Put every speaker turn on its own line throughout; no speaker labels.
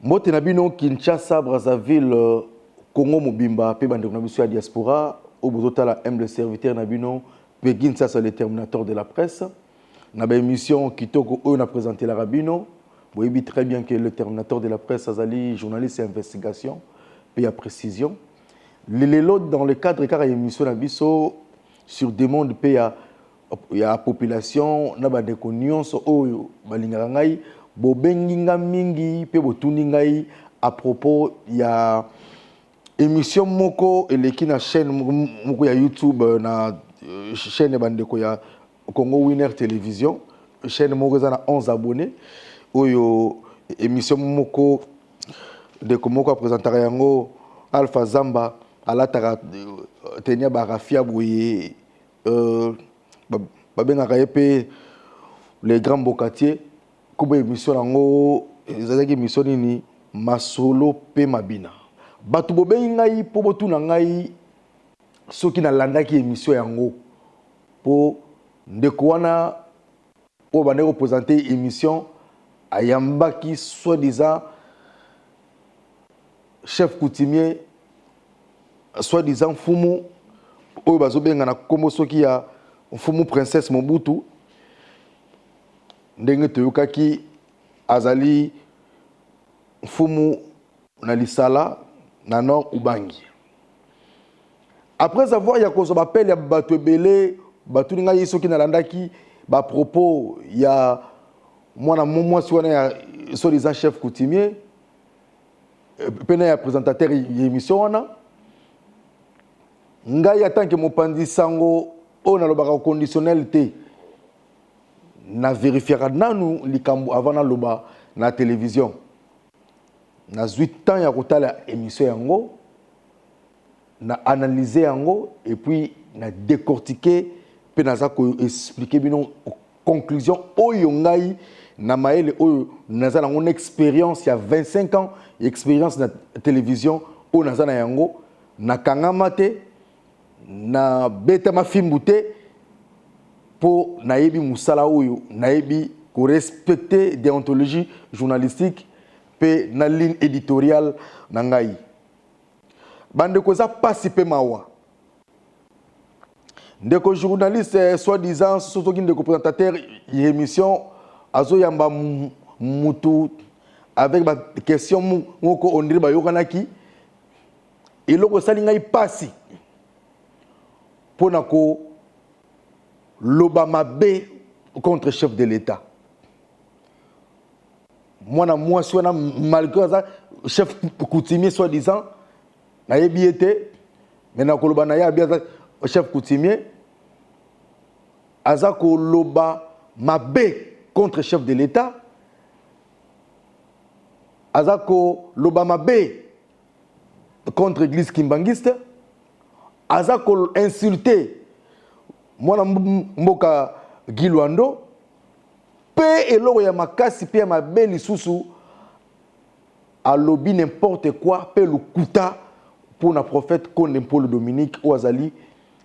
Mbote na bino Kinshasa, Brazzaville, Congo Mobimba, pe bande na biso ya diaspora, au bozotala aime le serviteur na bino, pe Kinshasa le terminateur de la presse. Na ba émission kitoko on a présenté la rabino. Vous voyez très bien que le terminateur de la presse azali journaliste et investigation, pe ya précision. L'autre dans le cadre car émission na biso sur demande pe ya population na ba de nyonso oyo balingaka ngai bobengi nga mingi pe botundi ngai à propos ya émission moko eleki na chaîne moko ya YouTube na chaîne bandeko ya Congo Winner Télévision, chaîne moko za na 11 abonnés oyo émission moko de komoko présentera yango Alpha Zamba alataka tenia barafia boye babengaka ye les grands bocatiers comme émission nango ezalaki émission nini masolo pe mabina batu bobengi ngai po botuna ngai soki nalandaki émission yango po ndeko wana po bande représenter émission ayambaki soi-disant chef coutumier soi-disant fumu oyo bazobenga na kombo soki ya fumu princesse Mobutu ndenge toyokaki azali fumu na lisala na nord ubangi. Après avoir yakozo bapel ya bato ebele bato ninga yeso ki nalandaki ba propos ya mwana mwasi wana ya soi-disant chef coutumier pena ya présentateur émission wana ngai en tant que mopandi sango on a le conditionnel te na vérifiera nanu likambo avant na loba na télévision na 8 ans ya kotala émission yango na analyser yango et puis na décortiquer pe na za ko expliquer bino conclusion oyo ngai na maele oyo naza na mon expérience il y a 25 ans expérience na télévision oyo naza na yango na kangama te na beta mafimbu te po nayebi musala oyo nayebi ko respecter déontologie journalistique pe na ligne éditoriale na ngai bande ko za pasi pe mawa ndeko journaliste soi-disant soki ndeko présentateur émission azo yamba mutu avec ba question moko ondiri ba yokanaki eloko sali ngai pasi pona ko loba mabe contre chef de l'État. Moi suis malgré ça chef coutumier soi-disant na yebi été mais na ko loba na ya bien chef coutumier azako loba mabe contre chef de l'État azako loba mabe contre église kimbangiste azako insulter mwana mboka Gilwando pe eloko ya makasi pe ya mabe lisusu alobi n'importe quoi pe lukuta pour na prophète Konde Paul Dominique Ouazali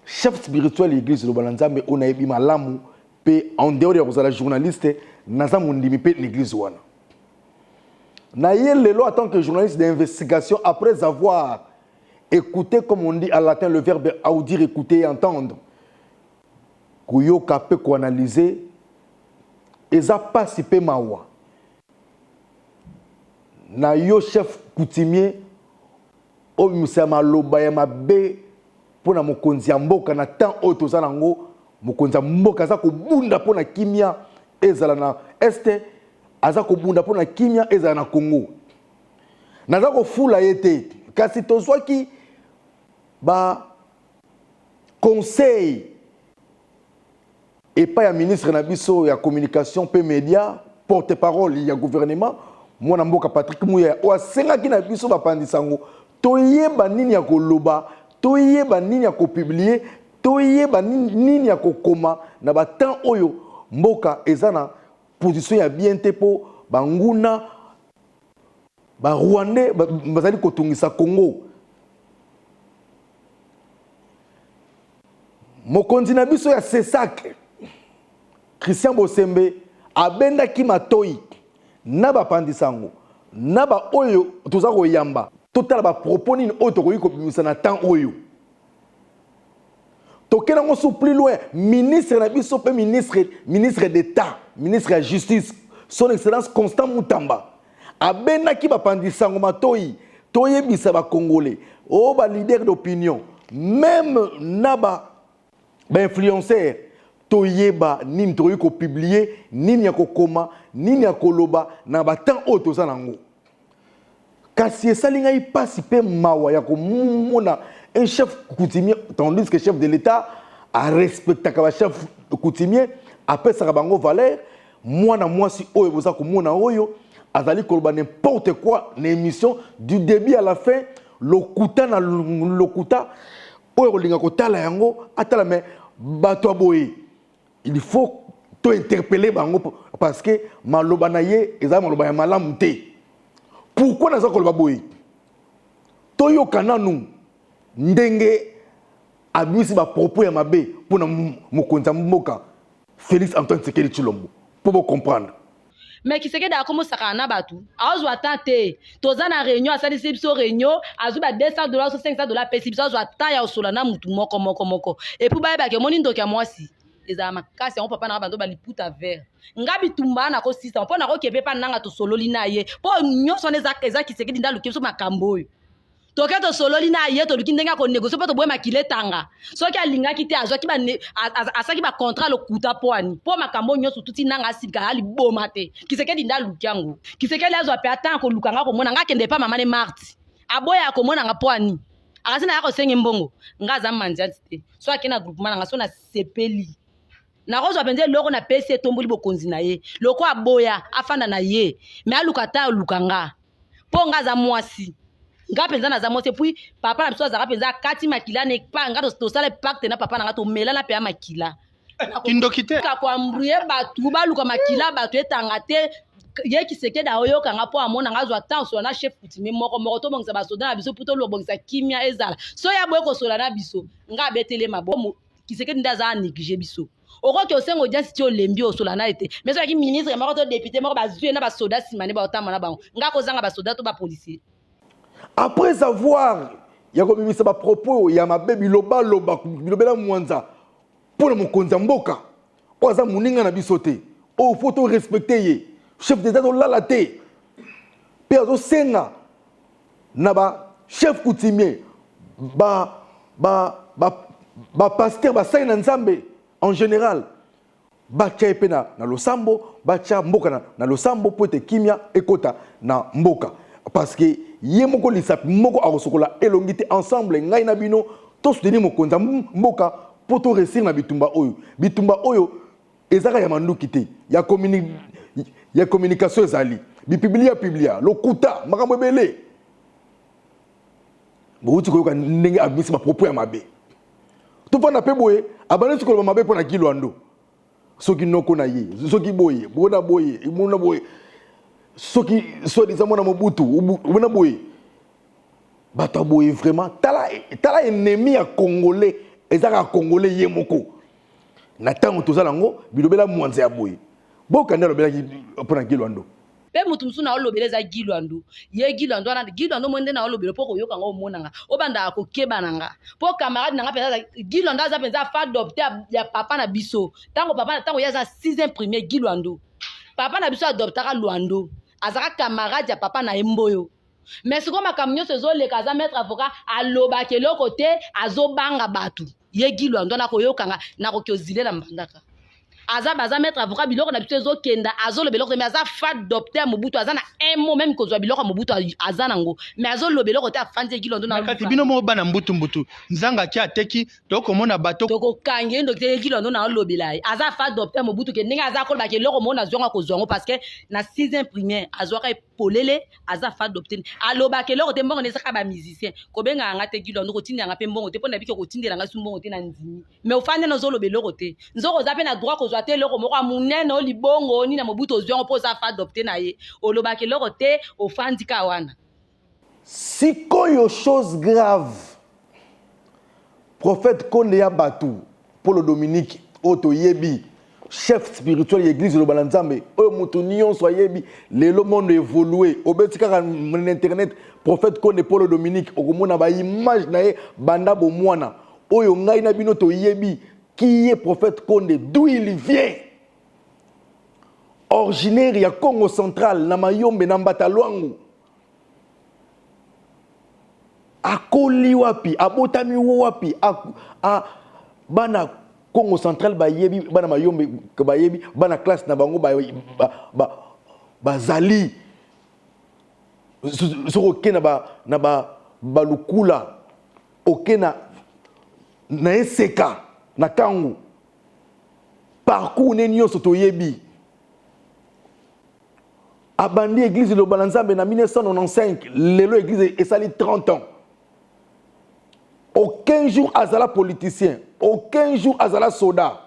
chef spirituel de l'église de Lobalanzambe on a ebi malamu pe en dehors de la journaliste naza mundimi pe l'église wana na yelelo en tant que journaliste d'investigation après avoir écouté comme on dit à latin le verbe audir écouter et entendre kuyoka pe ko analyser eza pasi pe mawa na yo chef coutumier o musama loba ya mabe pona mokonzi ya mboka na temps oyo toza nango mokonzi ya mboka aza kobunda pona kimia ezala na este aza kobunda pona kimia ezala na Congo naza kofula ye te kasi tozwaki ba conseil et pas ya ministre na biso ya communication pe média porte-parole ya gouvernement mwana mboka Patrick Mouya o asengaki na biso bapandisango toyeba nini ya koloba toyeba nini ya kopublier toyeba nini ya kokoma na batemps oyo mboka ezana position ya bien te po banguna ba Rwandais bazali kotungisa Congo mokonzi na biso ya Sesak Christian Bosembe abenda ki matoi na bapandisango naba oyo toza ko yamba total ba propos nini oyo tokoki kobimisa na temps oyo tokena ngo sous plus loin ministre na biso pe ministre d'état ministre de justice son excellence Constant Mutamba abenaki bapandisango matoi toyebisa ba congolais o ba leader d'opinion même naba ba influenceur toyeba nini tokoki ko publier nini ya kokoma nini ya koloba na ba temps oyo toza nango kasi esali ngai pasi pe mawa ya komona un chef coutumier tandis que chef de l'état a respecté ka chef coutumier apesaka bango valeur mwana mwasi oyo boza komona oyo azali koloba n'importe quoi na émission du début à la fin lokuta na lokuta oyo kolinga kotala yango atala mais bato boye il faut to interpeller bango parce que maloba na ye eza maloba ya malamu te pourquoi naza koloba boye toyoka nanu ndenge abisi ba propos ya mabe pour na mokonza mboka Félix Antoine Tshisekedi Tshilombo pour comprendre.
Mais qui sait comment ça kana batu azo atante toza na réunion asali biso réunion azu ba $200 ou $500 pesi biso azo ataya osola na mutu moko et puis ba ke moni ndoki ya mwasi eza makasi on papa na bando ba liputa vert ngabi tumba na ko sisa mpo na ko kepe pa nanga to sololi na ye po nyonso neza keza ki seke dinda luki so makambo yo toke to sololi na ye to luki ndenga ko négocier po to boye makile tanga soki alinga kite azwa ki ba asaki ba contrat lo kuta poani po makambo nyonso tuti nanga sika ali boma te ki seke dinda luki yango ki seke lezo ape atan ko lukanga ko mona ngakende pa mama ne marti aboya ko mona nga poani akasina yako senge mbongo ngaza manjati te so akena groupement nga so na sepeli na rozo apenze loko na PC tomboli bokonzi na ye loko aboya afanda na ye me alukata lukanga po ngaza mwasi nga penza na za mwasi puis papa na biso azaka penza kati makila ne pa nga to sala pacte na papa na nga to mela na pe ya makila
kindokite
ka kwa mbruye batu baluka makila batu etanga te ye ki seke da oyo kanga po amona nga zo attention na chef coutumier moko to bongisa basoda na biso puto lo bongisa kimia ezala so ya boye ko sola na biso nga betele mabo ki seke ndaza négligé biso oko ke osengo dia siti olembi osola na ete mais so ki ministre moko to député moko bazue na basoda simane ba otama na bango nga ko zanga basoda to ba policier
après avoir ya komimisa ba propos ya mabebi loba bilobela mwanza pour le mokonza mboka oza muninga na biso te o faut to respecter ye chef d'état to lala te pe azo senga na ba chef coutumier ba pasteur ba sai na nzambe en général batia pe na losambo batia mboka na losambo po te kimia ekota na mboka parce que ye moko lisapi moko akosokola elongi te ensemble ngai na bino to soutenir mokonza mboka po to réussir na bitumba oyo ezaka ya manduki te ya communication ezali bipiblia lokuta makambo ebele bouti koyoka ndenge abimisi ba propos ya mabe tofanda pe boye abandi sikoloba mabe mpo na kilwando soki noko na ye soki boye bona boye mona boye soki soi-disant mona mobutu bona boye bato boye vraiment tala ennemi ya congolais ezaka congolais ye moko na tango tozala ngo bilobela mwanza ya boye bokanda lobelaki mpo na kilwando
pe mutu musu na olobeleza gilwando ye gilwando mwende na olobelo po koyoka ngo monanga obanda akokeba nanga po camarade nanga penza gilwando aza penza fa adopter ya papa na biso tango ya za 6e premier gilwando papa na biso adoptaka lwando azaka camarade ya papa na emboyo mais siko makambo nyonso ezoleka aza maître avocat alobaka eloko te azobanga bato ye gilwando nakoyokanga nakoki ozile na mbandaka aza maître avocat biloko na biso ezokenda azoloba eloko te mais aza fa docteur mobutu aza na un mot même kozwa biloko mobutu aza nango mais azoloba eloko te afandi egilwando na
kati bino mo bana mbutu nzanga ti ateki tokomona bato
tokokangi ye docteur egilwando na olobela ye aza fa docteur mobutu ke ndenge aza kolobaka eloko mo nazwanga kozwa ngo parce que na 6e primaire azwaka epolele aza fa docteur alobaka eloko te mbongo nesaka bamusicien kobenga yanga te egilwando kotindela nga mpe mbongo te mpo na bike kotindela nga su mbongo te na ndimi mais ofandi nazoloba eloko te nzoko oza mpe na droit kozwa te eloko moko amunene olibongo ni na mobutu ozwango mpo oza fa adopte na ye olobaka eloko te ofandi ka wana
sikoyo chose grave prophète konde ya batu Paulo Dominique oto yebi chef spirituel de l'église de Balanzambe, eux moutonions soyez le monde évolué. Au betika mon internet, prophète Konde Paul Dominique, au mona ba image nae banda bo mwana. Oyo ngai na bino to yebi qui est prophète Konde, d'où il vient. Originaire ya Congo central, na Mayombe na Mbatalwangu. Akoli wapi, abotami wapi, a bana Congo central ba yebi bana Mayombe ke ba yebi bana classe na bango ba zali so okena ba lukula okena na eseka na kangu parcours ne nyonso to yebi abandi église de Balanzambe na 1995 lelo église esali 30 ans. Aucun jour azala politicien, aucun jour azala soldat.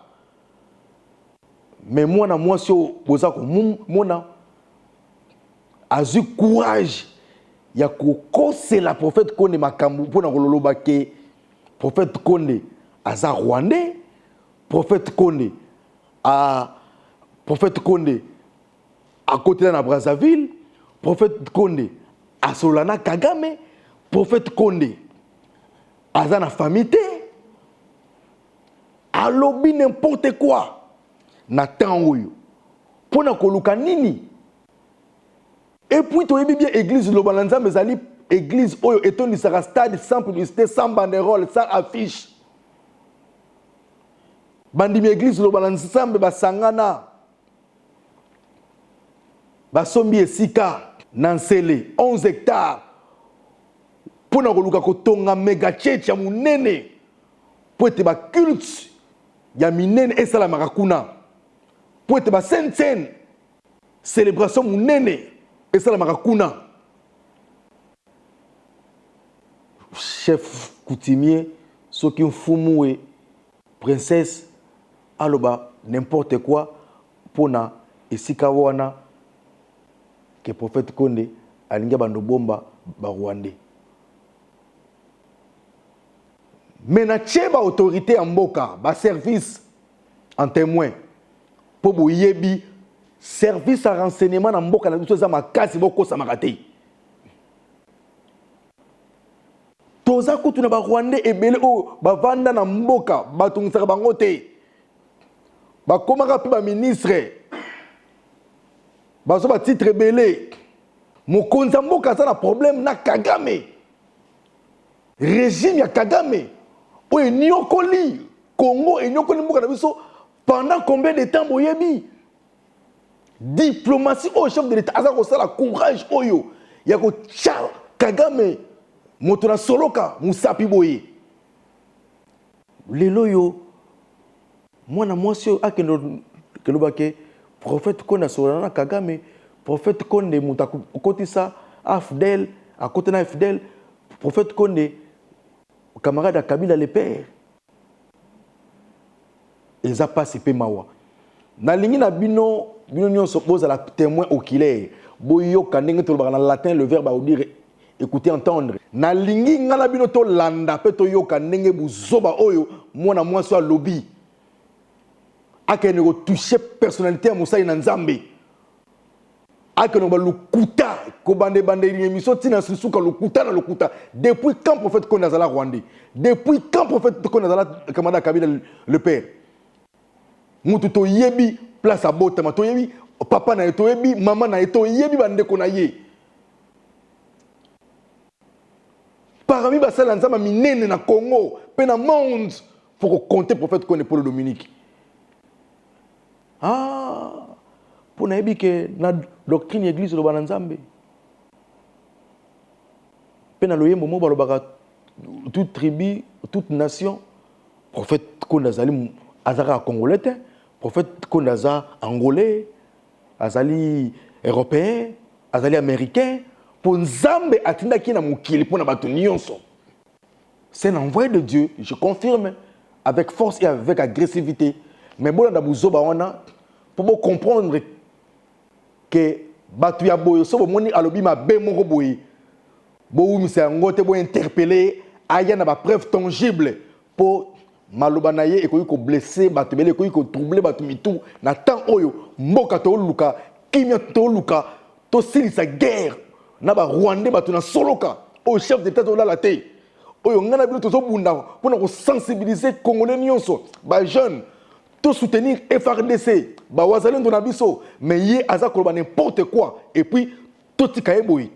Mais moi, si moi, azu courage, il y a c'est la prophète Konde makambu pour na kololoba ke prophète Konde aza rwandais, prophète Konde à côté de Brazzaville, prophète Konde à Solana Kagame, prophète Konde aza na famille alobi n'importe quoi na temps oyo pona koluka nini et puis to yebi bien église de Balanzambe ezali église oyo etondisaka stade sans publicité, sans banderole, sans affiche. Bandimi église de Balanzambe basangana basombi esika nansele 11 hectares pour na koluka kotonga mega church ya munene pour ete ba culte ya minene esala makakuna pour ete ba sainte célébration munene esala makakuna. Chef coutumier soki mfumu princesse aloba n'importe quoi pour na esika wana que prophète Konde alinga bando bomba ba Rwandais. Mais na tcheba autorité en mboka, ba service en témoin pour boyebi service à renseignement en mboka na biso za makasi boko sa makate. Toza kutu na ba Rwandais ebele o ba vanda na mboka batungisa bango te. Ba komaka pe ba ministre. Ba so ba titre belé. Mokonza mboka za na problème na Kagame. Régime ya Kagame. Oye nyokoli Congo et nyokoli mboka na biso pendant combien de temps boyebi? Diplomatie au chef de l'État aza ko sala courage oyo ya ko tcha Kagame moto na soloka musapi boye. Lelo yo mwana mwasi akendo kelobake prophète Konde solana Kagame, prophète Konde muta kotisa afdel akote na fidèle, prophète Konde camarade à Kabila le père. Ils a passé pe mawa. Na lingi na bino nyon s'oppose à la témoin oculaire. Boyo kanenge to le latin le verbe à dire écouter entendre. Na lingi ngala bino to landa pe to yo kanenge buzoba oyo mona moi so lobby. Akene ko toucher personnalité à Moussa na Nzambe. Akene ba lukuta ko bande émission tina susuka lukuta na lukuta. Depuis quand prophète Konde azala Rwandais? Depuis quand prophète Konde azala Kamada Kabila le père? Mutu to yebi place à botama to yebi papa na to yebi maman na to yebi bande ko na ye. Parmi basala nzamba minene na Congo, pe na monde faut compter prophète Konde Paul Dominique. Ah, pour na yebi que na doctrine église de Balanzambe. Pe na loyembo mo balobaka toute tribu, toute nation, prophète Konde azali azara congolais, prophète Konde azali angolais, azali européen, azali américain. Pour Nzambe atinda ki na mukili pour na bato nyonso. C'est un envoyé de Dieu, je confirme, avec force et avec agressivité. Mais bon na buzoba wana pour comprendre que bato ya boyo so moni alobi ma be moko boyi. Bo mi se ngote bo interpeller aya na ba preuve tangible pour maloba na ye ekoki ko blesser bato bele ekoki ko troubler bato mitu na temps oyo mboka to luka kimia to luka to silisa guerre na ba Rwandais bato na soloka au chef d'état to la te oyo ngana bilo to bunda pour na sensibiliser congolais nyonso ba jeune to soutenir FRDC ba wazalendo na biso mais ye aza koloba n'importe quoi et puis to tikaye boy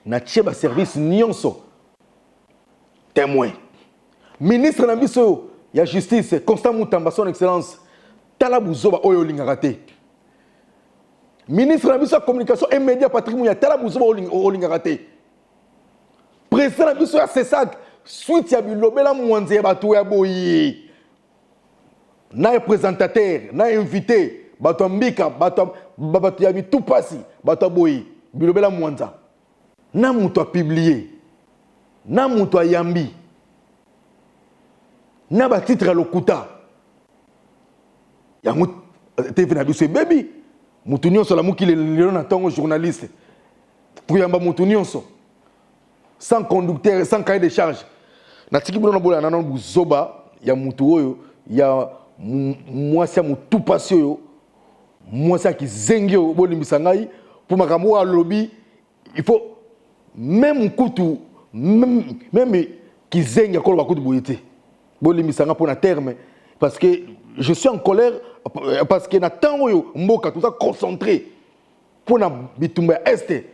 na tie ba service nyonso témoin ministre na biso ya justice Constant Mutamba son excellence tala buzoba oyo lingaka te ministre na biso ya communication et média Patrick Mouya tala buzoba oyo lingaka te président na biso ya CESAC suite ya bilobela mwanze ya bato ya boyi na présentateur na invité bato mbika bato ya bitu pasi bato boyi bilobela mwanza na muto a publié na muto a yambi na ba titre lokuta yango TV na biso baby mutu nyonso la mukile lelo na tango journaliste pour yamba mutu nyonso sans conducteur sans cahier de charge na tiki bono bola na buzoba ya mutu oyo ya mwasi ya mutu pasi oyo mwasi ki zengi oyo bolimbisa ngai pour makambo a lobby il faut même kutu même ki zengi akolo bakutu boyete bolimbisa nga pour na terme parce que je suis en colère parce que na temps oyo mboka tout ça concentré pour na bitumba este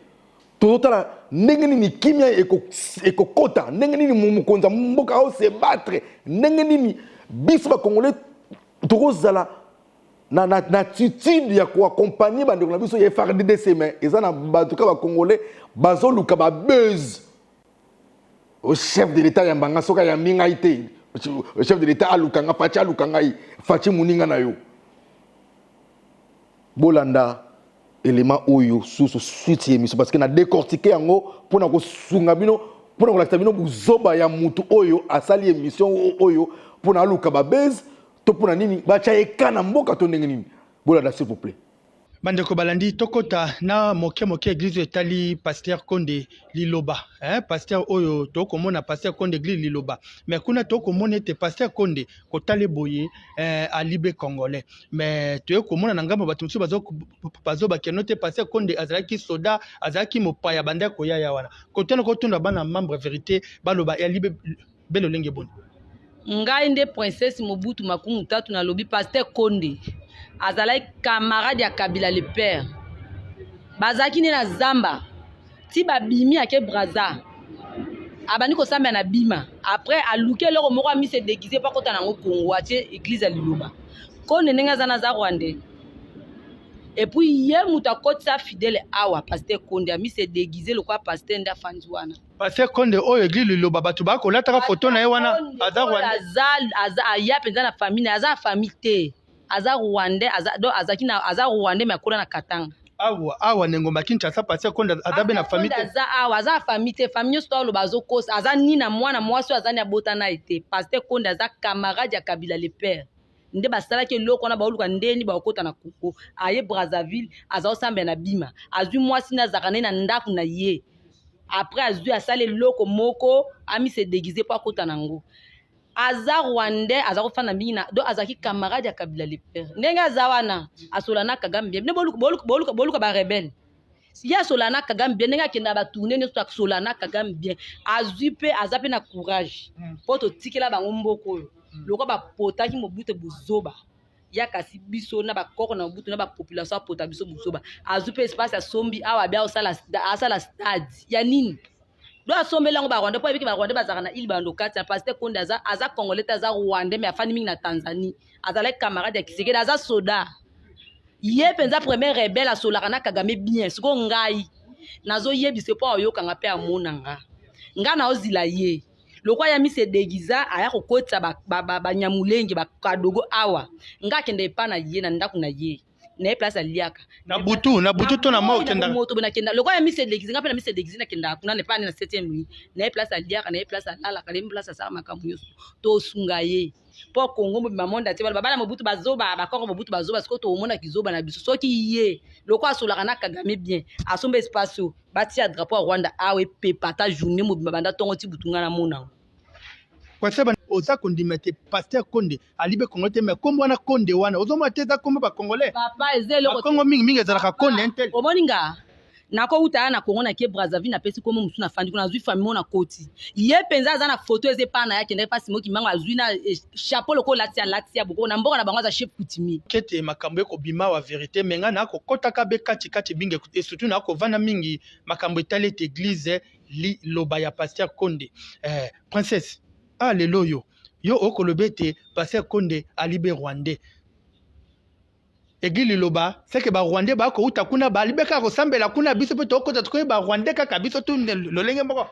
totala ndenge nini kimia ekokota ndenge nini mukonza mboka o se battre ndenge nini biso ba congolais tokozala na attitude ya ko accompagner bande na biso ya FRDC mais ezana batuka ba congolais bazoluka ba buzz au chef de l'état ya mbanga soka ya minga ite le chef de l'état alukanga fachi alukanga fachi muninga na yo bolanda élément oyo sous suite émission parce que na décortiquer yango pour na ko sunga bino pour na ko lakita bino buzoba ya mutu oyo asali émission oyo pour na luka ba base to pour na nini ba cha ekana mboka to ndenge nini bolanda s'il vous plaît
bandeko balandi tokota na moke église etali pasteur Konde Liloba pasteur oyo tokomona pasteur Konde église Liloba mais kuna tokomona ete pasteur Konde kotale boye a libe congolais mais tokomona na ngambo bato bazo bakeno te pasteur Konde azalaki soda azalaki mopaya bandeko ya wana kotana kotunda bana membre vérité baloba ya libe belo lenge boni
ngai nde princesse Mobutu makumu tatu na lobi pasteur Konde azalaki camarade ya Kabila le père bazaki ne na zamba ti babimi ake braza abani ko samba na bima après aluke loko moko ami se déguiser pa kota nango Kongo atie église ya Liloba Konde nenga zana za Rwandais et puis ye muta kotsa fidèle awa pasteur Konde ami se déguiser le quoi pasteur nda fanzwana
pasteur Konde oyo église Liloba batu ba ko lataka photo na ye wana aza Rwandais
aza ya penza na famille aza famille te aza Rwandais aza Rwandais mais akola na Katanga
awa nengomba Kinshasa pasteur Konde azabe na famille
aza awa aza famille te famille sto lo bazo kosa aza ni na mwana mwasi aza na botana ete pasteur Konde aza camarade ya Kabila le père nde basala ke loko na bauluka ndeni ba okota na kuko aye Brazzaville aza osamba na bima azui mwasi na zakane na ndaku na ye après azui asale loko moko ami se déguiser pa kota nango aza Rwandais aza kofana mingi na do azaki camarade ya Kabila le père ndenge azawana asolana Kagame ne boluka ba rebelle si asolana Kagame ndenge akenda ba tourner ne so solana Kagame bien azui pe azape na courage poto tikela bango mboko loko ba potaki Mobutu buzoba ya kasi biso na ba koko na Mobutu na ba population pota biso buzoba azui pe espace ya sombi awa bia osala stade ya nini do asombela ngo ba Rwanda po ebiki ba Rwanda bazaka na ili bando kati pasteur Konde aza congolais aza Rwanda mais afani mingi na Tanzanie azala camarade ya Kisekedi aza soda ye penza premier rebelle asolaka na Kagame bien siko ngai nazo yebise po oyokanga pe amonanga nga na ozila ye lokwa ya mi se déguisa aya kokotsa ba nyamulenge ba kadogo awa nga kende pa na ye na ndaku na ye na place aliaka
na butu to na mo kenda
moto na kenda lokwa ya mi se déguisa nga pe na mi se déguisa na kenda kuna ne pa na 7e nuit na place aliaka na place alala ka na place sa makambo yoso to sunga ye po Kongo mo mamonda te bana Mobutu bazoba ba Kongo Mobutu bazoba siko to omona kizoba na biso soki ye lokwa asolaka na Kagame bien asomba espace batia drapeau Rwanda awe pe pata journée mo banda tongo ti butunga na mona
oza kondima te pasteur Konde alibe Congo te mais kombo wana Konde wana ozomona te za kombo ba congolais
papa ezele
ba Congo mingi ezalaka Konde intel
omoninga nakouta na Congo na ke Brazzaville na pesi komo musu na fandi kuna azwi famille na koti ye penza aza na photo eze pa na yake ndai pasi moki mango azwi na chapeau loko latia boko na mboka na bango za chef coutumier
kete makambo ekobima wa vérité menga na kokotaka be kati binge et surtout na kovana mingi makambo etali ete église liloba ya pasteur Konde princesse lelo yo okoloba ete pasteur Konde alibe rwandais Église liloba c'est que ba rwandais ba ko uta kuna ba libeka ko sambela kuna biso pe tokota tukoye ba rwandais kaka biso tu lolenge moko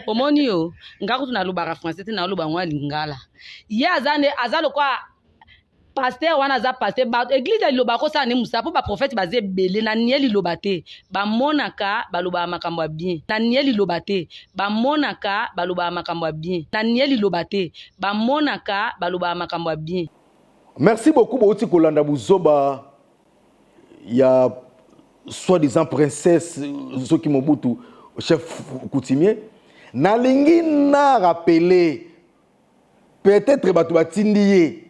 omoni yo ngakutu na lobaka français te na loba ngwa lingala ye azalo kwa pasteur wana aza pasteur ba église liloba ko sa ne musa po ba prophète baze belé na nie liloba te ba monaka baloba makambo bien na nie liloba te ba monaka baloba makambo bien na nie liloba te ba monaka baloba makambo bien.
Merci beaucoup bouti kolanda buzoba ya soi-disant princesse Soki Mobutu chef coutumier nalingi na rappeler peut-être batu batindi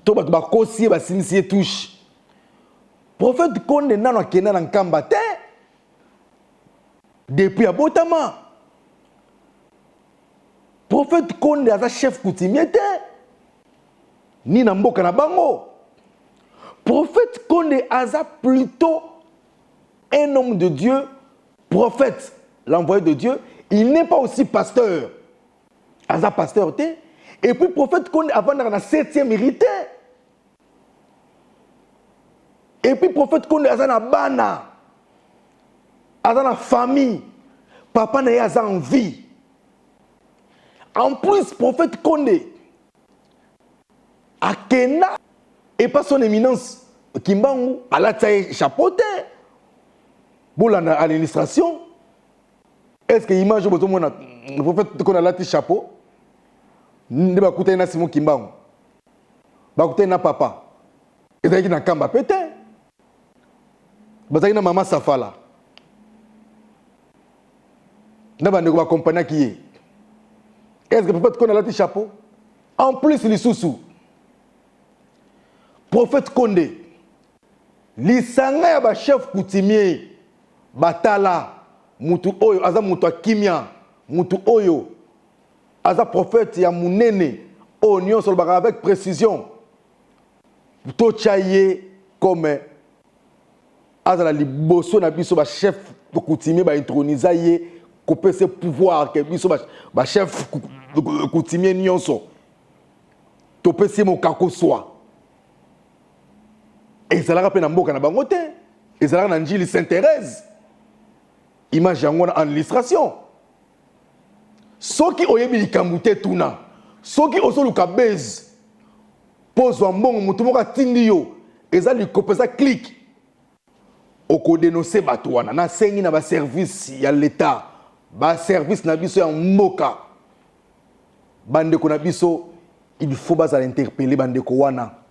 to batu bakosi basinisi touche prophète Konde nano akenda na nkamba te depuis abotama prophète Konde aza chef coutumier te ni na mboka na bango. Prophète Konde aza plutôt un homme de Dieu, prophète, l'envoyé de Dieu. Il n'est pas aussi pasteur. Aza pasteur te. Et puis prophète Konde avant dans la 7e hérité. Et puis prophète Konde aza na bana. Aza na famille. Papa na aza en vie. En plus prophète Konde Akena et pas son éminence Kimbangu à la taille chapeauté pour l'administration. Est-ce que l'image de le prophète qu'on a la chapeau ne va coûter na Simon Kimbangu va coûter na papa et ça qui na kamba pété bazaki na maman Safala na bande ko accompagner qui est. Est-ce que le prophète qu'on a la chapeau en plus les sous prophète Konde lisanga ya ba chef coutumier batala mutu oyo aza mutu akimia mutu oyo aza prophète ya munene oyo sur le avec précision to chaye comme azala liboso na biso ba chef coutumier ba introniser ye kopesa pouvoir ke biso ba chef coutumier nyonso to pesi mo kakoswa. Et ça l'a rappelé dans Mboka na bangote. Et ça l'a dans Njili Sainte-Thérèse. Image en illustration. Ceux qui ont eu likamute tuna, ceux qui ont eu kabez, pose un bon mutumoka tindio, et ça lui coupe ça clic. Au ko dénoncer batouana na sengi na ba service ya l'état, ba service na biso ya Mboka. Bande ko na biso, il faut pas interpeller bande ko wana.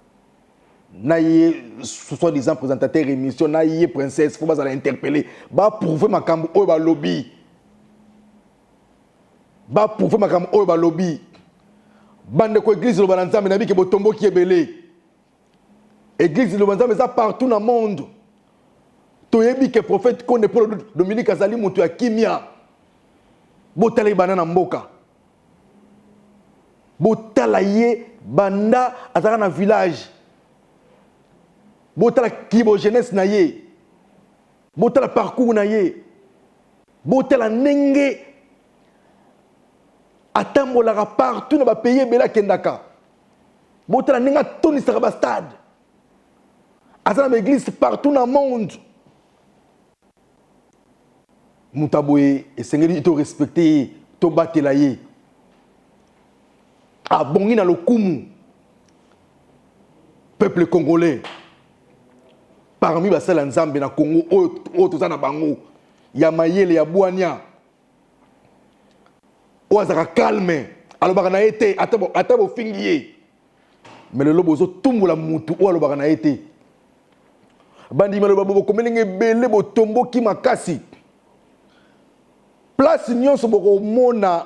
Naïe soi-disant présentateur émission naïe princesse faut pas l'interpeller ba prouver makambo oyo ba lobby bande ko église lo banzambe na bi ke botombo ki ebele église lo banzambe ça partout dans le monde to yebi ke prophète Konde Paul Dominique azali mutu ya kimia botala banana mboka botala ye banda azaka na village botala kibo jeunesse na ye botala parcours na ye botala nenge atambolaka partout na ba pays bela kendaka botala nenga tonisaka ba stade azana ba église partout na monde mutaboye esengeli to respecter to batela ye abongi na lokumu peuple congolais. Parmi basala nzambe na Congo o to na bango ya mayele ya bwania o azaka calme alobaka na été atabo fingiye mais le lobozo tumula mutu o alobaka na été bandi maloba bo komelenge belé bo tombo ki makasi place nyonso boko mona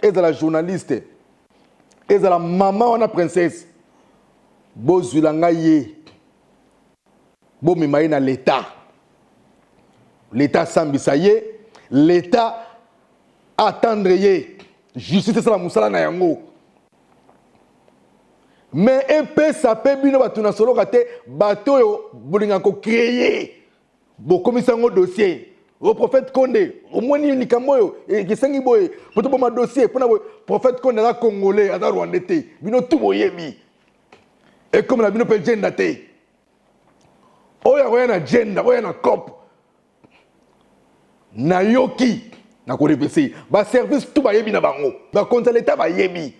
ezala journaliste Et la maman wana princesse. Bozulanga ye. Bo mimaye na l'État. L'État sambisa ye. L'État attendre ye. Justice c'est la musala na yango. Mais épée ça peut bino batuna solo kate bato yo bolinga ko créer. Bo komisango dossier. Au prophète Condé, au moins il y a qui s'engi boy, pour tout mon dossier, pour le prophète Condé là congolais, à Rwandais, bino tout boyebi. Et comme la bino peut gender té. Oh ya na gender, oh ya na cop. Na yoki, na ko repesi, ba service tout bayebi na bango, ba contre l'état bayebi.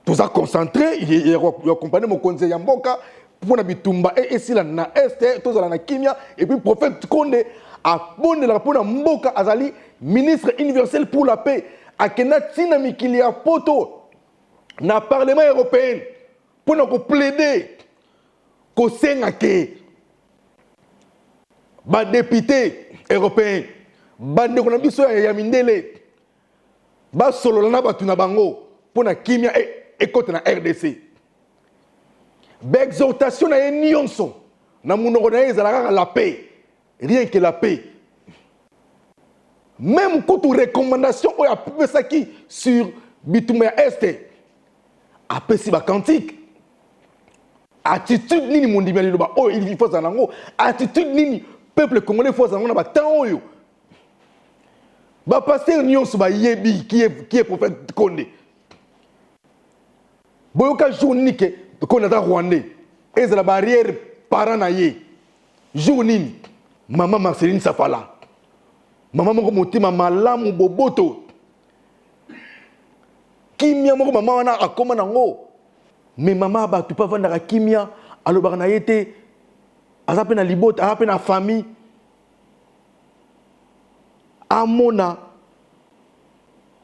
Tout ça concentré, il accompagné mon conseil ya mboka. Pour bitumba et ici là na est tous na kimia et puis prophète Condé a bonne la pour mboka azali ministre universel pour la paix akena tina mikili ya poto na parlement européen pour nous plaider ko senga ke ba député européen ba ndeko na biso ya mindele ba solo na batu na bango pour na kimia et côté na RDC. L'exhortation na nyonso na munoko na ezalaka la paix, rien que la paix. Même quand tu recommandation o ya pesaki sur bitumba este apesi ba cantique. Attitude nini mondimia liloba o il faut zanango, attitude nini peuple congolais faut zanango na ba temps oyo. Ba pasteur nyonso ba yebi qui est prophète Condé. Boyoka journée que qu'on a Rwandais et la barrière paranaïe jour nini maman Marceline Safala maman moko motima malamu boboto kimia moko maman wana akoma nango mais maman ba tu pas vendre kimia alobaka na yete azape na libota azape na famille amona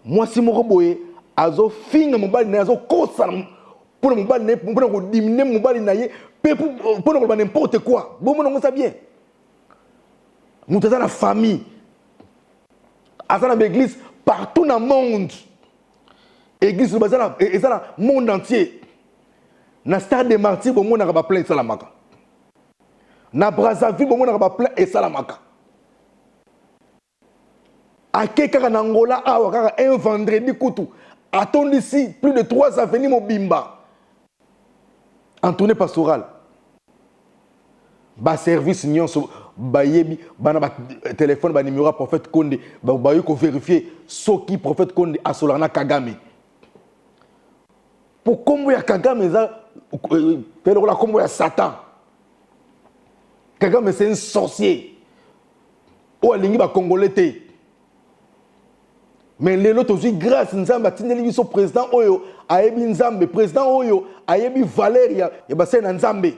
mwasi moko boye azo finga mobali na azo kosa pour nous battre, pour nous diminuer, pour nous n'importe quoi. Bon, on sait bien. Nous sommes la famille. Dans l'église, partout dans le monde. L'église, c'est le monde entier. Dans le stade des martyrs, on a plein de salamaka. Dans Brazzaville, on a plein de salamaka. À quelqu'un en Angola, un vendredi, attendez ici plus de 3 avenirs Mobimba. En tournée pastorale, ba service nion ba yebi ba na téléphone ba numéro prophète Condé ba yo ko vérifier ce qui prophète Condé a solana Kagame. Pour kombo ya Kagame za pelo la kombo ya Satan. Kagame c'est un sorcier. O alingi ba congolais té. Mais les autres aussi grâce nzamba tindeli biso président oyo ayebi nzambe président oyo ayebi Valeria ya basena nzambe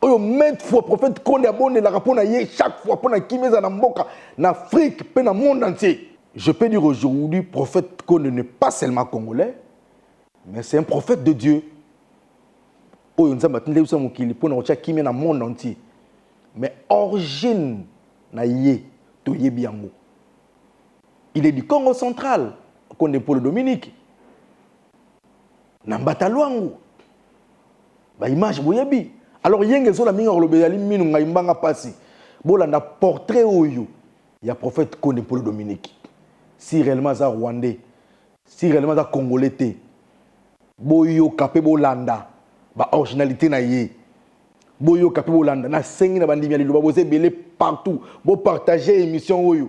oyo maintes fois prophète Condé abonde la rapona ye chaque fois pour na kimeza na mboka na Afrique pe na monde entier. Je peux dire aujourd'hui prophète Condé n'est pas seulement congolais mais c'est un prophète de Dieu. Oyo nzamba tindeli biso mokili pour na ocha kimé na monde entier. Mais origine na ye to yebi yango. Il est du Congo central, Condé Paul Dominique. Nambata Luangu. Ba image boyebi. Alors yenge zo la minga olobe yali minu ngaimbanga pasi. Bola na portrait oyo ya prophète Condé Paul Dominique. Si réellement za Rwandais, si réellement za Congolais té. Boyo kapé bolanda ba originalité na ye. Boyo kapé bolanda na sengi na bandimi ya liloba boze belé partout. Bo partager émission oyo.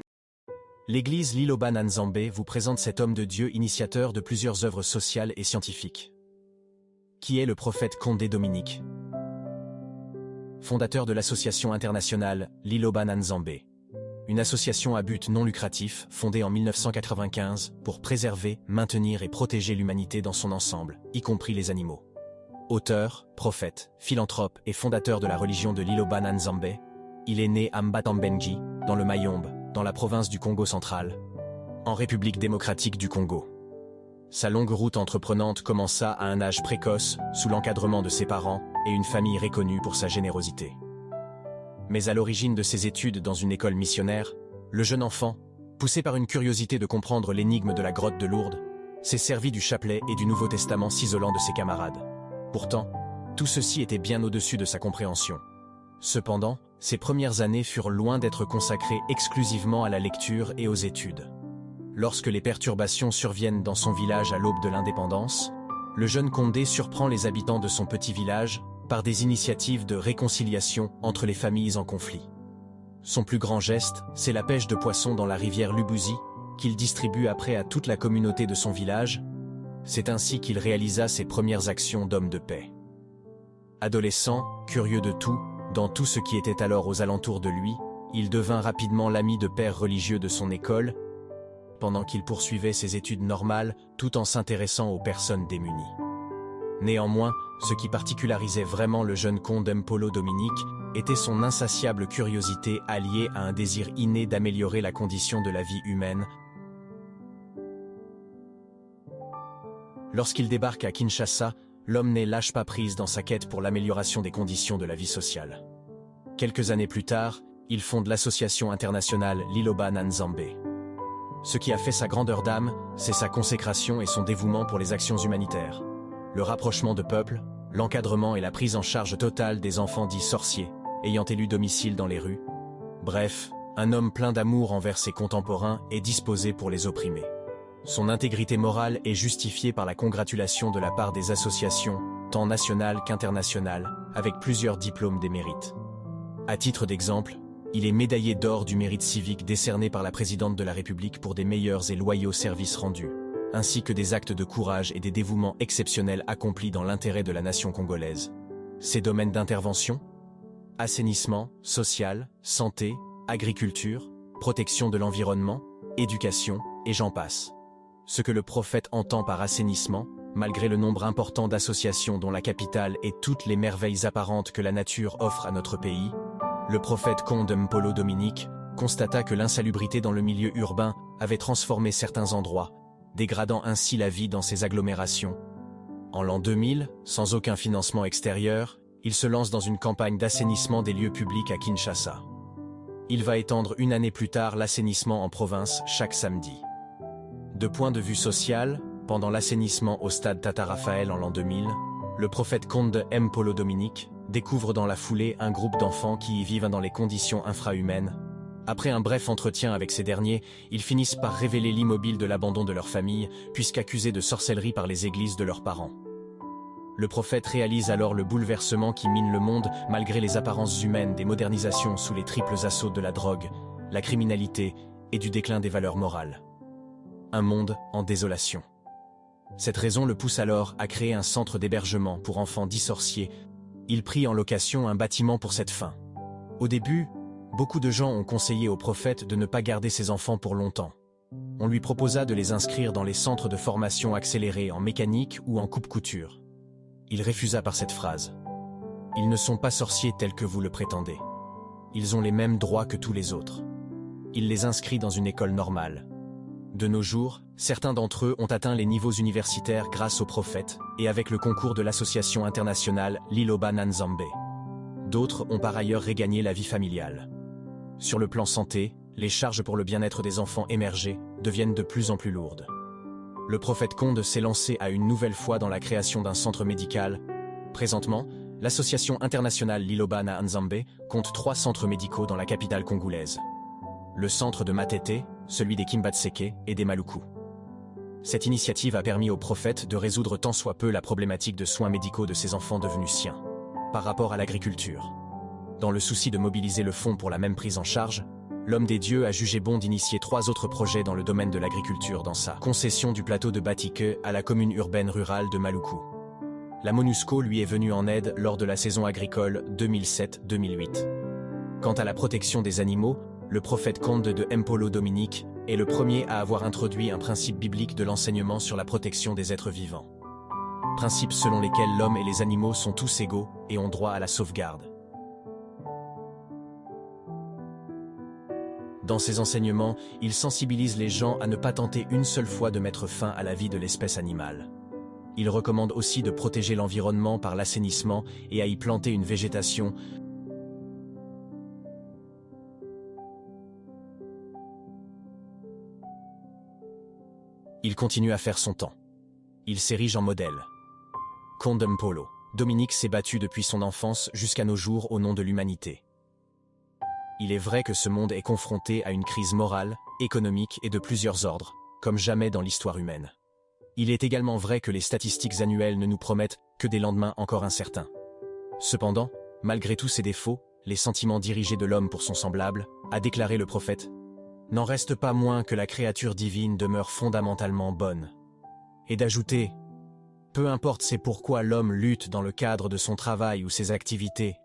L'église Liloba Nzambe vous présente cet homme de Dieu initiateur de plusieurs œuvres sociales et scientifiques. Qui est le prophète Condé Dominique? Fondateur de l'association internationale Liloba Nzambe. Une association à but non lucratif fondée en 1995 pour préserver, maintenir et protéger l'humanité dans son ensemble, y compris les animaux. Auteur, prophète, philanthrope et fondateur de la religion de Liloba Nzambe, il est né à Mbatambenji, dans le Mayombe, dans la province du Congo central, en République démocratique du Congo. Sa longue route entreprenante commença à un âge précoce, sous l'encadrement de ses parents et une famille reconnue pour sa générosité. Mais à l'origine de ses études dans une école missionnaire, le jeune enfant, Poussé par une curiosité de comprendre l'énigme de la grotte de Lourdes, s'est servi du chapelet et du Nouveau Testament s'isolant de ses camarades. Pourtant, tout ceci était bien au-dessus de sa compréhension. Cependant, ses premières années furent loin d'être consacrées exclusivement à la lecture et aux études. Lorsque les perturbations surviennent dans son village à l'aube de l'indépendance, le jeune Condé surprend les habitants de son petit village par des initiatives de réconciliation entre les familles en conflit. Son plus grand geste, c'est la pêche de poissons dans la rivière Lubousie, qu'il distribue après à toute la communauté de son village. C'est ainsi qu'il réalisa ses premières actions d'homme de paix. Adolescent, curieux de tout, dans tout ce qui était alors aux alentours de lui, il devint rapidement l'ami de pères religieux de son école, pendant qu'il poursuivait ses études normales tout en s'intéressant aux personnes démunies. Néanmoins, ce qui particularisait vraiment le jeune comte Mpolo Dominique était son insatiable curiosité alliée à un désir inné d'améliorer la condition de la vie humaine. Lorsqu'il débarque à Kinshasa, l'homme ne lâche pas prise dans sa quête pour l'amélioration des conditions de la vie sociale. Quelques années plus tard, il fonde l'association internationale Liloba Nanzambe. Ce qui a fait sa grandeur d'âme, c'est sa consécration et son dévouement pour les actions humanitaires. Le rapprochement de peuples, l'encadrement et la prise en charge totale des enfants dits sorciers, ayant élu domicile dans les rues. Bref, un homme plein d'amour envers ses contemporains et disposé pour les opprimer. Son intégrité morale est justifiée par la congratulation de la part des associations, tant nationales qu'internationales, avec plusieurs diplômes des mérites. À titre d'exemple, il est médaillé d'or du mérite civique décerné par la présidente de la République pour des meilleurs et loyaux services rendus, ainsi que des actes de courage et des dévouements exceptionnels accomplis dans l'intérêt de la nation congolaise. Ses domaines d'intervention : assainissement, social, santé, agriculture, protection de l'environnement, éducation, et j'en passe. Ce que le prophète entend par assainissement, malgré le nombre important d'associations dont la capitale et toutes les merveilles apparentes que la nature offre à notre pays, le prophète comte Mpolo Dominique constata que l'insalubrité dans le milieu urbain avait transformé certains endroits, dégradant ainsi la vie dans ces agglomérations. En l'an 2000, sans aucun financement extérieur, il se lance dans une campagne d'assainissement des lieux publics à Kinshasa. Il va étendre une année plus tard l'assainissement en province chaque samedi. De point de vue social, pendant l'assainissement au stade Tata Raphaël en l'an 2000, le prophète comte Mpolo Dominique découvre dans la foulée un groupe d'enfants qui y vivent dans les conditions infrahumaines. Après un bref entretien avec ces derniers, ils finissent par révéler l'immobile de l'abandon de leur famille, puisqu'accusés de sorcellerie par les églises de leurs parents. Le prophète réalise alors le bouleversement qui mine le monde malgré les apparences humaines des modernisations sous les triples assauts de la drogue, la criminalité et du déclin des valeurs morales. Un monde en désolation. Cette raison le pousse alors à créer un centre d'hébergement pour enfants dits sorciers. Il prit en location un bâtiment pour cette fin. Au début, beaucoup de gens ont conseillé au prophète de ne pas garder ses enfants pour longtemps. On lui proposa de les inscrire dans les centres de formation accélérés en mécanique ou en coupe-couture. Il refusa par cette phrase. « Ils ne sont pas sorciers tels que vous le prétendez. Ils ont les mêmes droits que tous les autres. » Il les inscrit dans une école normale. De nos jours, certains d'entre eux ont atteint les niveaux universitaires grâce au prophète et avec le concours de l'association internationale Liloba Nanzambe. D'autres ont par ailleurs regagné la vie familiale. Sur le plan santé, les charges pour le bien-être des enfants émergés deviennent de plus en plus lourdes. Le prophète Conde s'est lancé à une nouvelle fois dans la création d'un centre médical. Présentement, l'association internationale Liloba Nanzambe compte 3 centres médicaux dans la capitale congolaise. Le centre de Matete, celui des Kimbatseke et des Maluku. Cette initiative a permis au prophète de résoudre tant soit peu la problématique de soins médicaux de ses enfants devenus siens. Par rapport à l'agriculture. Dans le souci de mobiliser le fonds pour la même prise en charge, l'homme des dieux a jugé bon d'initier 3 autres projets dans le domaine de l'agriculture dans sa concession du plateau de Batike à la commune urbaine rurale de Maluku. La MONUSCO lui est venue en aide lors de la saison agricole 2007-2008. Quant à la protection des animaux, le prophète Conde de Mpolo Dominique est le premier à avoir introduit un principe biblique de l'enseignement sur la protection des êtres vivants. Principe selon lesquels l'homme et les animaux sont tous égaux et ont droit à la sauvegarde. Dans ces enseignements, il sensibilise les gens à ne pas tenter une seule fois de mettre fin à la vie de l'espèce animale. Il recommande aussi de protéger l'environnement par l'assainissement et à y planter une végétation Il continue à faire son temps. Il s'érige en modèle. Condom Polo. Dominique s'est battu depuis son enfance jusqu'à nos jours au nom de l'humanité. Il est vrai que ce monde est confronté à une crise morale, économique et de plusieurs ordres, comme jamais dans l'histoire humaine. Il est également vrai que les statistiques annuelles ne nous promettent que des lendemains encore incertains. Cependant, malgré tous ces défauts, les sentiments dirigés de l'homme pour son semblable, a déclaré le prophète, n'en reste pas moins que la créature divine demeure fondamentalement bonne. Et d'ajouter, peu importe c'est pourquoi l'homme lutte dans le cadre de son travail ou ses activités,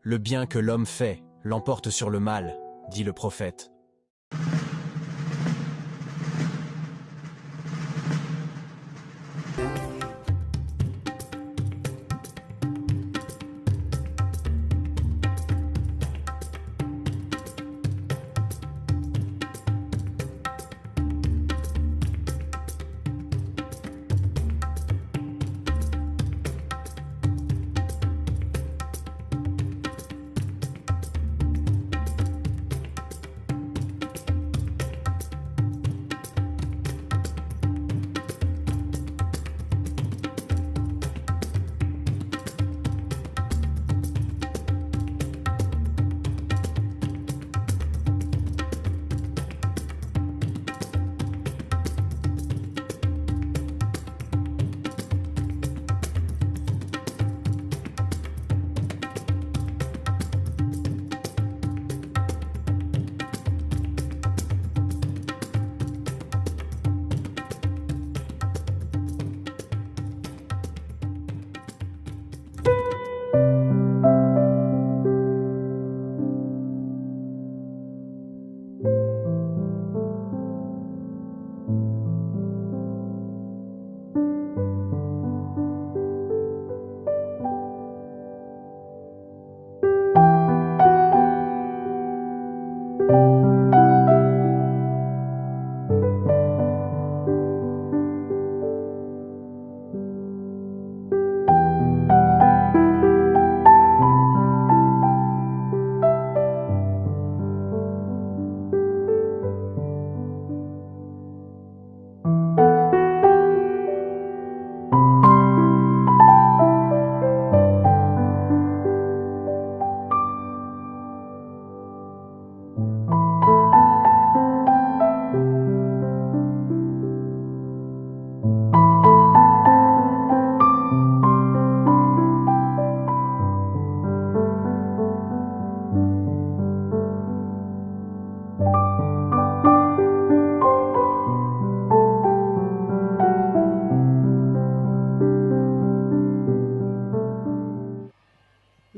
le bien que l'homme fait l'emporte sur le mal, dit le prophète.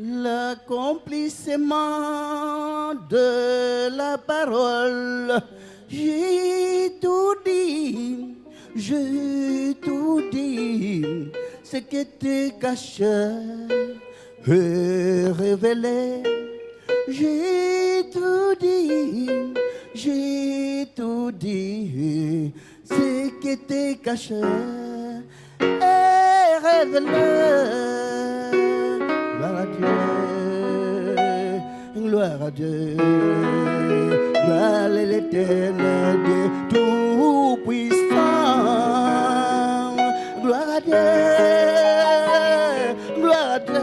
L'accomplissement de la parole, j'ai tout dit, ce qui était caché est révélé. J'ai tout dit, ce qui était caché est révélé. Gloire à Dieu, gloire à l'éternel Dieu tout-puissant. Gloire à Dieu, gloire à Dieu,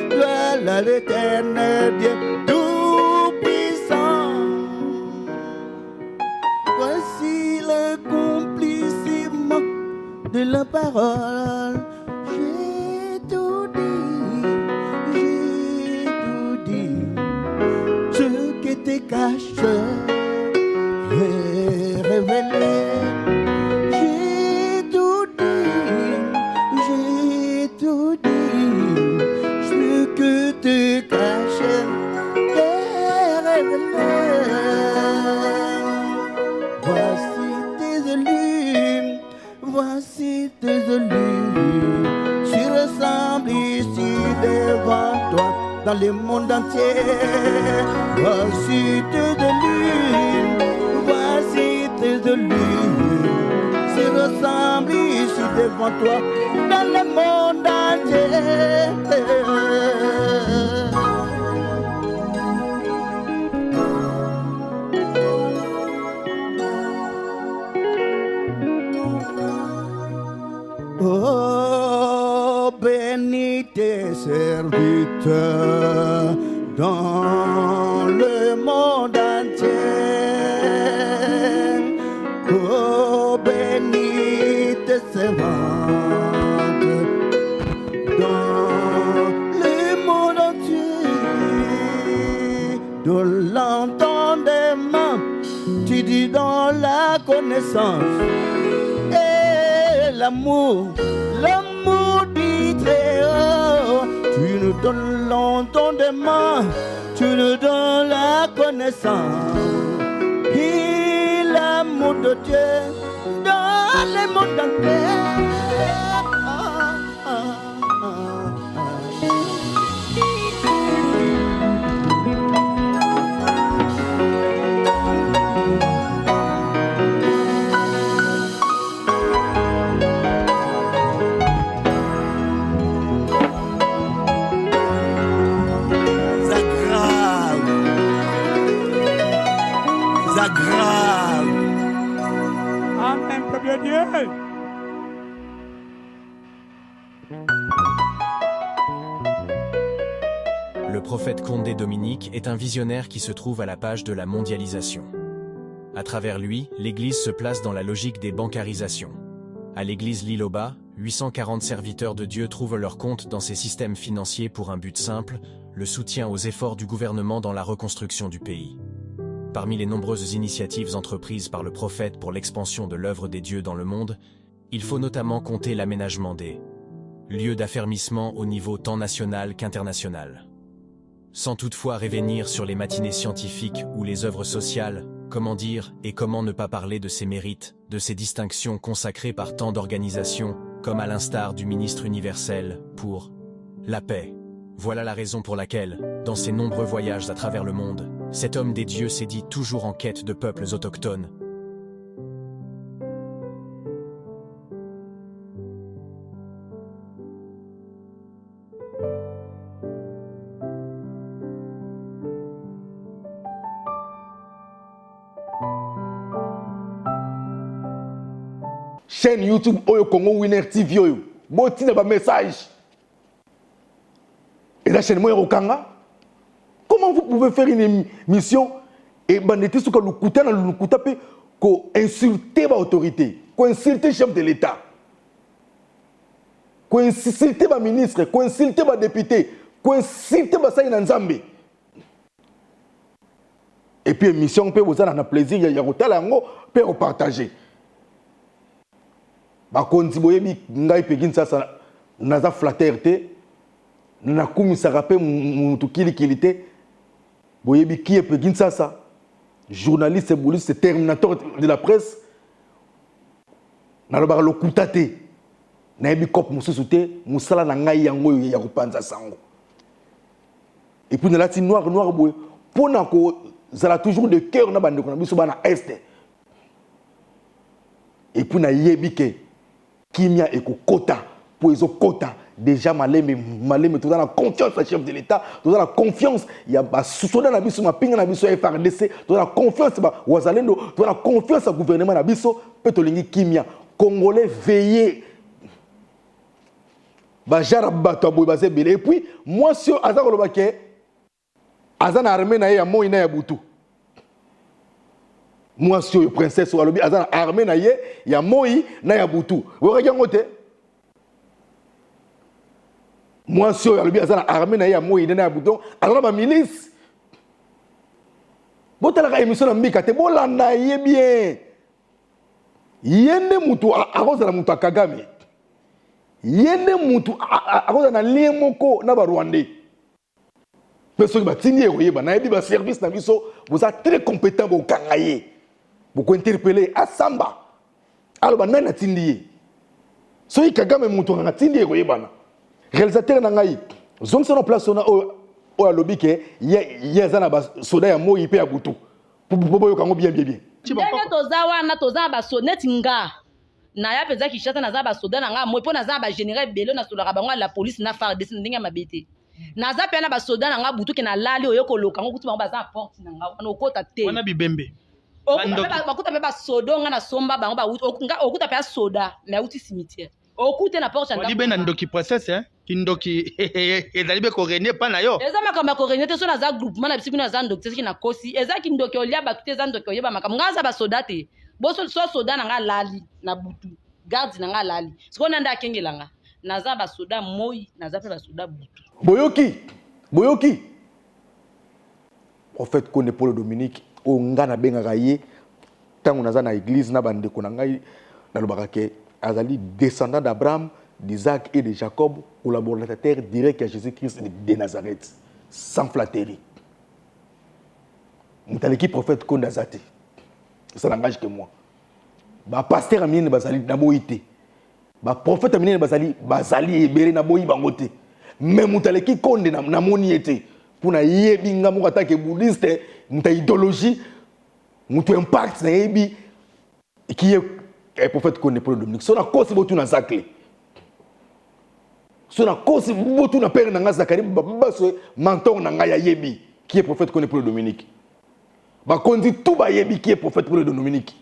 gloire à l'éternel Dieu tout-puissant. Voici l'accomplissement de la parole. Caché et révélé, j'ai tout dit, ce que tu cachais est révélé. Voici tes élus, tu ressembles ici devant toi. Dans le monde entier, voici tes élus, se ressemblent ici devant toi, dans le monde entier. monde entier. Oh, bénite servante dans le monde entier. De l'entendement, tu dis dans la connaissance et l'amour, l'amour du Très-Haut. Tu nous donnes l'entendement, tu nous donnes la connaissance et l'amour de Dieu dans le monde entier.
Amen, peuple de Dieu.
Le prophète Condé Dominique est un visionnaire qui se trouve à la page de la mondialisation. À travers lui, l'Église se place dans la logique des bancarisations. À l'Église Liloba, 840 serviteurs de Dieu trouvent leur compte dans ces systèmes financiers pour un but simple, le soutien aux efforts du gouvernement dans la reconstruction du pays. Parmi les nombreuses initiatives entreprises par le prophète pour l'expansion de l'œuvre des dieux dans le monde, il faut notamment compter l'aménagement des lieux d'affermissement au niveau tant national qu'international. Sans toutefois revenir sur les matinées scientifiques ou les œuvres sociales, comment dire et comment ne pas parler de ces mérites, de ces distinctions consacrées par tant d'organisations, comme à l'instar du ministre universel pour la paix. Voilà la raison pour laquelle, dans ses nombreux voyages à travers le monde, cet homme des dieux s'est dit toujours en quête de peuples autochtones.
Chaîne YouTube Oyo Congo Winner TV Oyo. Boti na ba message. Et la chaîne Moyo Kanga. Comment vous pouvez faire une émission et banditer ce que le couta dans le couta pe ko insulter ba autorité, ko insulter chef de l'État, ko insulter ba ministre, ko insulter ba député, ko insulter ba sa Nzambe. Et puis émission pe vous en a plaisir ya kotala ngo pe au partager. Ba konzi boyebi ngai pe Kinshasa naza flatterté na kumisaka pe mutu kilikilité. Boyebi qui est Kinshasa, journaliste et bouliste, terminateur de la presse. Naloba lo kutate. Na yebi kop mususute, musala na ngai yango ya kopanza sango. Et puis na lati noir boye, pona ko zala toujours de cœur na bande ko na biso bana est. Et puis na yebi ke kimia eko kota, pour ezo kota. Déjà maleme tout dans la confiance au chef de l'État, tout dans la confiance il y a ba soda na biso ma pinga na biso FRDC, tout dans la confiance ba wazalendo, tout dans la confiance au gouvernement na biso petolingi kimia congolais veiller ba jara bato boy ba zebele. Et puis moi sur azako lobake azana armée na ya moi na ya butu. Moi sur princesse alobi azana armée na ye ya moi na ya butu. Wo regango te. Moi, si on a armé na moi il y a bouton alors ma milice. Bon t'as la émission na mbika te bon la na ye bien. Yende mutu a cause la mutu Kagame. Yende mutu a cause na lien moko na ba Rwandais. Personne ba tini yeba na yebi ba service na biso vous êtes très compétent pour kangaye. Pour interpeller à Samba. Alors ba na tindi. So Kagame mutu na tindi yeba na. Réalisateur nangai zone sur place on a au lobby que yezana ba soda ya mo ipe ya butu popo yo kango bien
ndenge toza wana toza ba sonnet nga na ya peza Kinshasa naza ba soda nanga mo po naza ba général belo na solaka bango la police na FARDC ndenge mabete naza pe na ba soda nanga butu ke na lali oyo ko loka ngo kuti bango baza porte nanga wana okota te
wana bibembe
okuta pe ba soda nga na somba bango ba okuta pe soda mais uti cimetière okute na porte
ndoki process hein kindoki ezali be ko régner pa na yo
eza makambo ko régner te so na za groupement na bisiku na za docteur ki na kosi eza kindoki olia ba te za ndoki oyeba makambo ngaza ba soda te boso so soda na nga lali na butu garde na nga lali siko nanda akengelanga naza ba soda moi naza pe ba soda butu
boyoki prophète Konde Paul Dominique o ngana bengaka ye tango naza na église na bandeko na ngai nalobaka ke azali descendant d'Abraham, d'Isaac et de Jacob, collaborateur direct à Jésus-Christ de Nazareth, sans flatterie. Moutaleki prophète Konde Azate, ça n'engage que moi. Ba pasteur amine bazali na boité. Ba prophète amine bazali ebere na boyi bangote. Mais Moutaleki Konde na moni été pour na yebi nga mo attaque bouddhiste, muta idéologie, muta impact na yebi qui est prophète Konde Paul Dominique. So na kosi botu na zakle. So na kosi botu na père na nga Zakari babaso mentor na nga ya yebi qui est prophète Konde Paul Dominique. Ba kondi tout ba yebi qui est prophète Paul Dominique.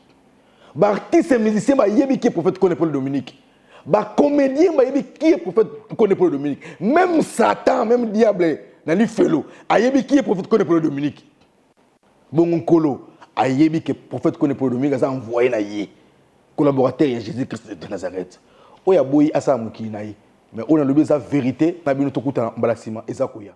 Ba artiste musicien ba yebi qui est prophète Konde Paul Dominique. Ba comédien ba yebi qui est prophète Konde Paul Dominique. Même Satan, même diable na li felo ayebi qui est prophète Konde Paul Dominique. Bon kolo ayebi que prophète Konde Paul Dominique a envoyé na ye collaborateur de Jésus-Christ de Nazareth. Oya boyi asa mukina ye mais on a le besoin vérité na bino tokuta mbalasima eza koya.